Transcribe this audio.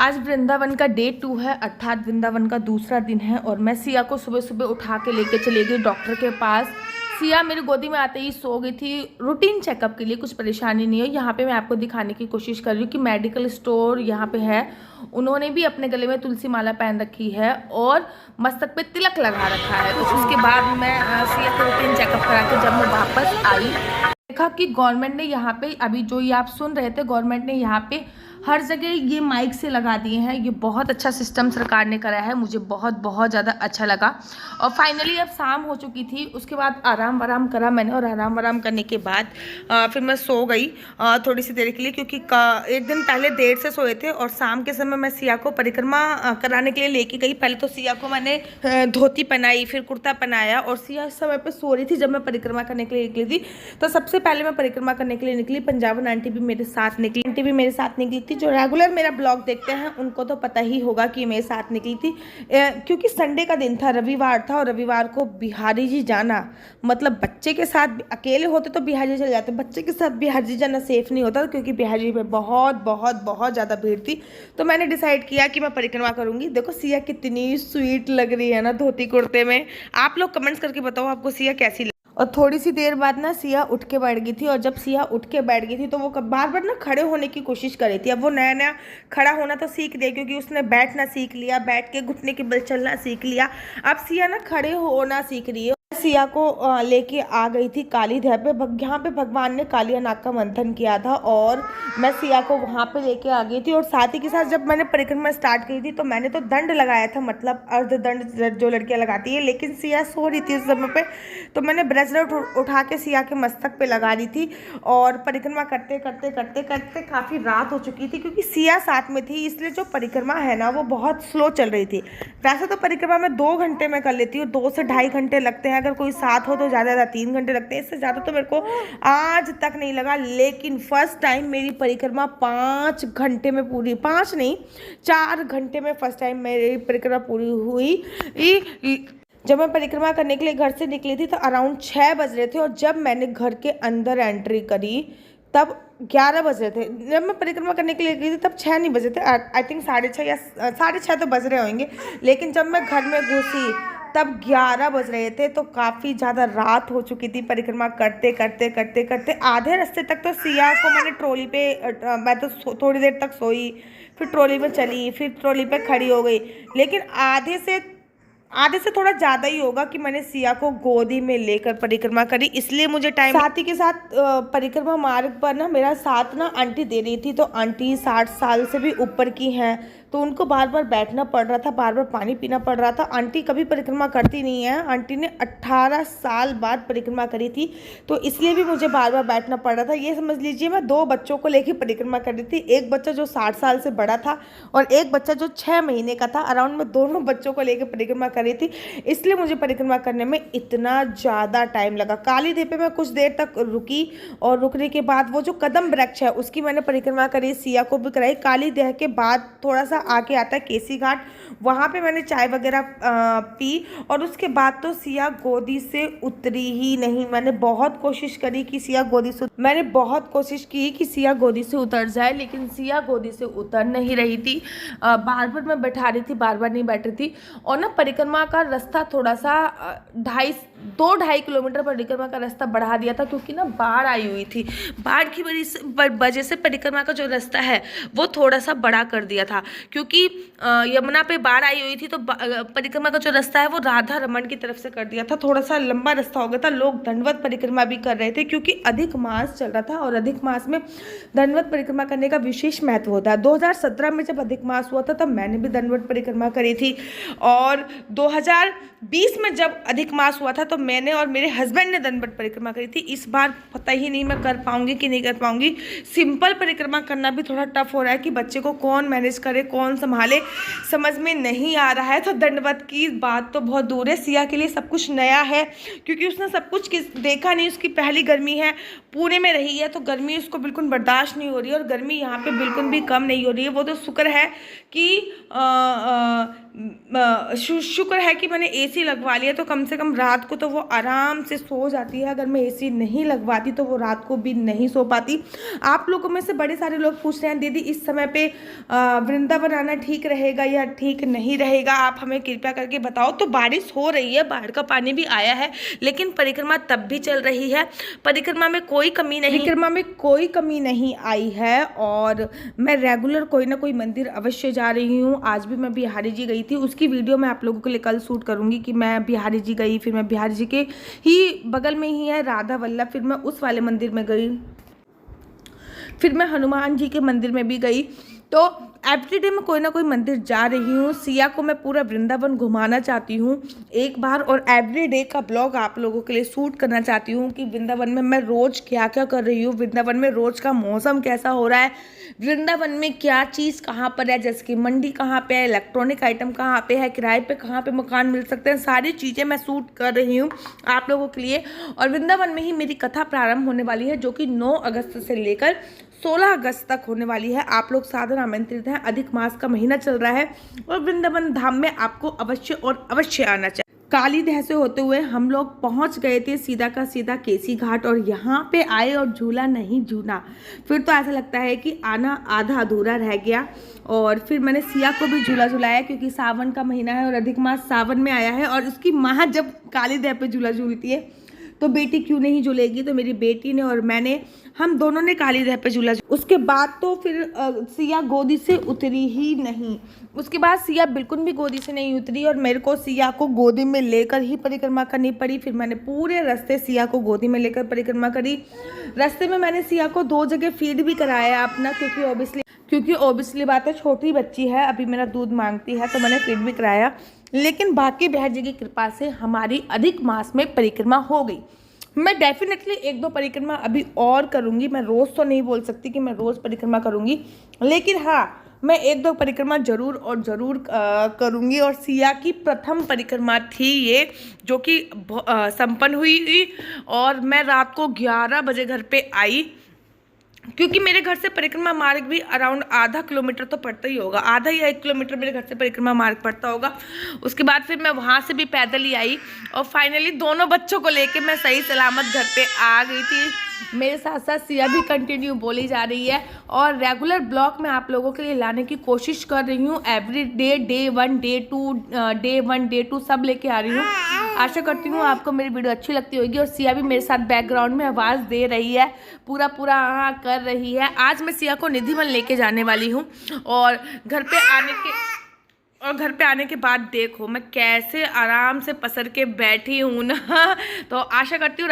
आज वृंदावन का डे 2 है, अर्थात वृंदावन का दूसरा दिन है। और मैं सिया को सुबह सुबह उठा के लेके चली गई डॉक्टर के पास। सिया मेरी गोदी में आते ही सो गई थी रूटीन चेकअप के लिए, कुछ परेशानी नहीं हो। यहाँ पे मैं आपको दिखाने की कोशिश कर रही हूँ कि मेडिकल स्टोर यहाँ पे है। उन्होंने भी अपने गले में तुलसी माला पहन रखी है और मस्तक पे तिलक लगा रखा है। तो उसके बाद मैं सिया को रूटीन चेकअप करा के जब मैं वापस आई, देखा कि गवर्नमेंट ने यहाँ पे, अभी जो ये आप सुन रहे थे, गवर्नमेंट ने यहाँ पे हर जगह ये माइक से लगा दिए हैं। ये बहुत अच्छा सिस्टम सरकार ने कराया है, मुझे बहुत बहुत ज़्यादा अच्छा लगा। और फाइनली अब शाम हो चुकी थी, उसके बाद आराम वाराम करा मैंने। और आराम वाराम करने के बाद फिर मैं सो गई थोड़ी सी देर के लिए, क्योंकि एक दिन पहले देर से सोए थे। और शाम के समय मैं सिया को परिक्रमा कराने के लिए लेके गई। पहले तो सिया को मैंने धोती पहनाई, फिर कुर्ता पहनाया। और सिया इस समय पर सो रही थी जब मैं परिक्रमा करने के लिए निकली थी। तो सबसे पहले मैं परिक्रमा करने के लिए निकली, पंजाबन आंटी भी मेरे साथ निकली। आंटी भी मेरे साथ निकली थी। जो रेगुलर मेरा ब्लॉग देखते हैं उनको तो पता ही होगा कि मेरे साथ निकली थी, क्योंकि संडे का दिन था, रविवार था। और रविवार को बिहारी जी जाना मतलब, बच्चे के साथ अकेले होते तो बिहारी जी चले जाते, बच्चे के साथ बिहारी जी जाना सेफ नहीं होता, क्योंकि बिहारी जी में बहुत बहुत बहुत ज़्यादा भीड़ थी। तो मैंने डिसाइड किया कि मैं परिक्रमा करूंगी। देखो सिया कितनी स्वीट लग रही है ना धोती कुर्ते में। आप लोग कमेंट्स करके बताओ आपको सिया कैसी। और थोड़ी सी देर बाद ना सिया उठ के बैठ गई थी। और जब सिया उठ के बैठ गई थी तो वो बार बार ना खड़े होने की कोशिश कर रही थी। अब वो नया नया खड़ा होना तो सीख लिया, क्योंकि उसने बैठना सीख लिया, बैठ के घुटने के बल चलना सीख लिया। अब सिया ना खड़े होना सीख रही है। सिया को लेके आ गई थी काली ध्यान पे। यहाँ पे भगवान ने कालिया नाग का मंथन किया था और मैं सिया को वहाँ पे लेके आ गई थी। और साथ ही के साथ जब मैंने परिक्रमा स्टार्ट की थी तो मैंने तो दंड लगाया था, मतलब अर्ध दंड जो लड़कियाँ लगाती है। लेकिन सिया सो रही थी उस समय पे, तो मैंने ब्रेसलेट उठा के सिया के मस्तक पे लगा दी थी। और परिक्रमा करते करते करते करते काफ़ी रात हो चुकी थी, क्योंकि सिया साथ में थी, इसलिए जो परिक्रमा है ना वो बहुत स्लो चल रही थी। वैसे तो परिक्रमा मैं 2 घंटे में कर लेती हूँ, 2 से ढाई घंटे लगते हैं। अगर कोई साथ हो तो ज़्यादा 3 घंटे लगते हैं, इससे ज़्यादा तो मेरे को आज तक नहीं लगा। लेकिन फर्स्ट टाइम मेरी परिक्रमा 5 घंटे में पूरी, 5 नहीं 4 घंटे में फर्स्ट टाइम मेरी परिक्रमा पूरी हुई। जब मैं परिक्रमा करने के लिए घर से निकली थी तो अराउंड 6 बज रहे थे। और जब मैंने घर के अंदर एंट्री करी तब 11 बज रहे थे। जब मैं परिक्रमा करने के लिए गई थी तब 6 नहीं बजे थे, आई थिंक 6:30 या 6:30 तो बज रहे होंगे। लेकिन जब मैं घर में घुसी तब 11 बज रहे थे। तो काफ़ी ज़्यादा रात हो चुकी थी। परिक्रमा करते करते करते करते आधे रास्ते तक तो सिया को मैंने ट्रॉली पे, मैं तो थोड़ी देर तक सोई, फिर ट्रॉली में चली, फिर ट्रॉली पे खड़ी हो गई। लेकिन आधे से थोड़ा ज़्यादा ही होगा कि मैंने सिया को गोदी में लेकर परिक्रमा करी, इसलिए मुझे टाइम। साथ ही के साथ परिक्रमा मार्ग पर ना मेरा साथ ना आंटी दे रही थी। तो आंटी 60 साल से भी ऊपर की हैं, तो उनको बार बार बैठना पड़ रहा था, बार बार पानी पीना पड़ रहा था। आंटी कभी परिक्रमा करती नहीं है, आंटी ने 18 साल बाद परिक्रमा करी थी, तो इसलिए भी मुझे बार बार बैठना पड़ रहा था। ये समझ लीजिए मैं 2 बच्चों को लेकर परिक्रमा कर रही थी, एक बच्चा जो 60 साल से बड़ा था और एक बच्चा जो 6 महीने का था। अराउंड मैं दोनों बच्चों को लेकर परिक्रमा कर रही थी, इसलिए मुझे परिक्रमा करने में इतना ज़्यादा टाइम लगा। काली देव पे मैं कुछ देर तक रुकी और रुकने के बाद वो जो कदम वृक्ष है उसकी मैंने परिक्रमा करी, सिया को भी कराई। काली देव के बाद थोड़ा सा आके आता है केसी घाट, वहाँ पे मैंने चाय वगैरह पी। और उसके बाद तो सिया गोदी से उतरी ही नहीं। मैंने बहुत कोशिश करी कि सिया गोदी से उतर जाए, लेकिन सिया गोदी से उतर नहीं रही थी। बार बार मैं बैठा रही थी, बार बार नहीं बैठ रही थी। और ना परिक्रमा का रास्ता थोड़ा सा 2-2.5 किलोमीटर परिक्रमा का रास्ता बढ़ा दिया था, क्योंकि ना बाढ़ आई हुई थी। बाढ़ की वजह से परिक्रमा का जो रास्ता है वो थोड़ा सा बड़ा कर दिया था, क्योंकि यमुना पे बाढ़ आई हुई थी। तो परिक्रमा का जो रास्ता है वो राधा रमन की तरफ से कर दिया था, थोड़ा सा लंबा रास्ता हो गया था। लोग दंडवत परिक्रमा भी कर रहे थे, क्योंकि अधिक मास चल रहा था और अधिक मास में दंडवत परिक्रमा करने का विशेष महत्व होता है। 2017 में जब अधिक मास हुआ था तब मैंने भी दंडवत परिक्रमा करी थी। और 2020 में जब अधिक मास हुआ था तो मैंने और मेरे हस्बैंड ने दंडवत परिक्रमा करी थी। इस बार पता ही नहीं मैं कर पाऊंगी कि नहीं कर पाऊंगी। सिंपल परिक्रमा करना भी थोड़ा टफ हो रहा है कि बच्चे को कौन मैनेज करे, कौन संभाले, समझ में नहीं आ रहा है। तो दंडवत की बात तो बहुत दूर है, सिया के लिए सब कुछ नया है, क्योंकि उसने सब कुछ देखा नहीं। उसकी पहली गर्मी है, पुणे में रही है, तो गर्मी उसको बिल्कुल बर्दाश्त नहीं हो रही है। और गर्मी यहाँ पे बिल्कुल भी कम नहीं हो रही है। वो तो शुक्र है कि मैंने एसी लगवा लिया तो कम से कम रात को तो वो आराम से सो जाती है। अगर मैं एसी नहीं लगवाती तो वो रात को भी नहीं सो पाती। आप लोगों में से बड़े सारे लोग पूछ रहे हैं दीदी इस समय पे वृंदावन आना ठीक रहेगा या ठीक नहीं रहेगा, आप हमें कृपया करके बताओ। तो बारिश हो रही है, बाढ़ का पानी भी आया है, लेकिन परिक्रमा तब भी चल रही है। परिक्रमा में कोई कमी नहीं आई है और मैं रेगुलर कोई ना कोई मंदिर अवश्य जा रही हूँ। आज भी मैं बिहारी जी गई थी, उसकी वीडियो मैं आप लोगों के लिए कल शूट करूँगी कि मैं बिहारी जी गई, फिर मैं बिहारी जी के ही बगल में ही है राधा वल्लभ, फिर मैं उस वाले मंदिर में गई, फिर मैं हनुमान जी के मंदिर में भी गई। तो एवरीडे मैं कोई ना कोई मंदिर जा रही हूँ। सिया को मैं पूरा वृंदावन घुमाना चाहती हूँ एक बार, और एवरीडे का ब्लॉग आप लोगों के लिए शूट करना चाहती हूँ कि वृंदावन में मैं रोज़ क्या क्या कर रही हूँ, वृंदावन में रोज़ का मौसम कैसा हो रहा है, वृंदावन में क्या चीज़ कहाँ पर है, जैसे कि मंडी कहाँ पे है, इलेक्ट्रॉनिक आइटम कहाँ पे है, किराए पे कहाँ पे मकान मिल सकते हैं, सारी चीज़ें मैं शूट कर रही हूँ आप लोगों के लिए। और वृंदावन में ही मेरी कथा प्रारंभ होने वाली है जो कि 9 अगस्त से लेकर 16 अगस्त तक होने वाली है। आप लोग सादर आमंत्रित हैं। अधिक मास का महीना चल रहा है और वृंदावन धाम में आपको अवश्य और अवश्य आना चाहिए। कालीदह से होते हुए हम लोग पहुंच गए थे सीधा का सीधा केसी घाट, और यहाँ पे आए और झूला नहीं झूला, फिर तो ऐसा लगता है कि आना आधा अधूरा रह गया। और फिर मैंने सिया को भी झूला झुलाया क्योंकि सावन का महीना है और अधिक मास सावन में आया है, और उसकी माँ जब कालीदह पे झूला झूलती है तो बेटी क्यों नहीं झूलेगी। तो मेरी बेटी ने और मैंने, हम दोनों ने कालीदह पे झूला। उसके बाद तो फिर सिया गोदी से उतरी ही नहीं, उसके बाद सिया बिल्कुल भी गोदी से नहीं उतरी और मेरे को सिया को गोदी में लेकर ही परिक्रमा करनी पड़ी। फिर मैंने पूरे रास्ते सिया को गोदी में लेकर परिक्रमा करी। रास्ते में मैंने सिया को 2 जगह फीड भी कराया अपना, क्योंकि ओबियसली बात है, छोटी बच्ची है, अभी मेरा दूध मांगती है, तो मैंने फीड भी कराया। लेकिन बाकी बहन जी की कृपा से हमारी अधिक मास में परिक्रमा हो गई। मैं डेफिनेटली 1-2 परिक्रमा अभी और करूँगी। मैं रोज़ तो नहीं बोल सकती कि मैं रोज़ परिक्रमा करूँगी, लेकिन हाँ मैं 1-2 परिक्रमा ज़रूर करूँगी। और सिया की प्रथम परिक्रमा थी ये, जो कि संपन्न हुई, और मैं रात को 11 बजे घर पे आई, क्योंकि मेरे घर से परिक्रमा मार्ग भी अराउंड आधा किलोमीटर तो पड़ता ही होगा, आधा या 1 किलोमीटर मेरे घर से परिक्रमा मार्ग पड़ता होगा। उसके बाद फिर मैं वहाँ से भी पैदल ही आई और फाइनली दोनों बच्चों को लेके मैं सही सलामत घर पे आ गई थी। मेरे साथ साथ सिया भी कंटिन्यू बोली जा रही है और रेगुलर ब्लॉग में आप लोगों के लिए लाने की कोशिश कर रही हूँ। एवरी डे, डे 1, डे 2 सब लेके आ रही हूँ। आशा करती हूँ आपको मेरी वीडियो अच्छी लगती होगी। और सिया भी मेरे साथ बैकग्राउंड में आवाज़ दे रही है, पूरा हाँ कर रही है। आज मैं सिया को निधिवन लेके जाने वाली हूँ और घर पे आने के बाद देखो मैं कैसे आराम से पसर के बैठी हूँ ना। तो आशा करती हूँ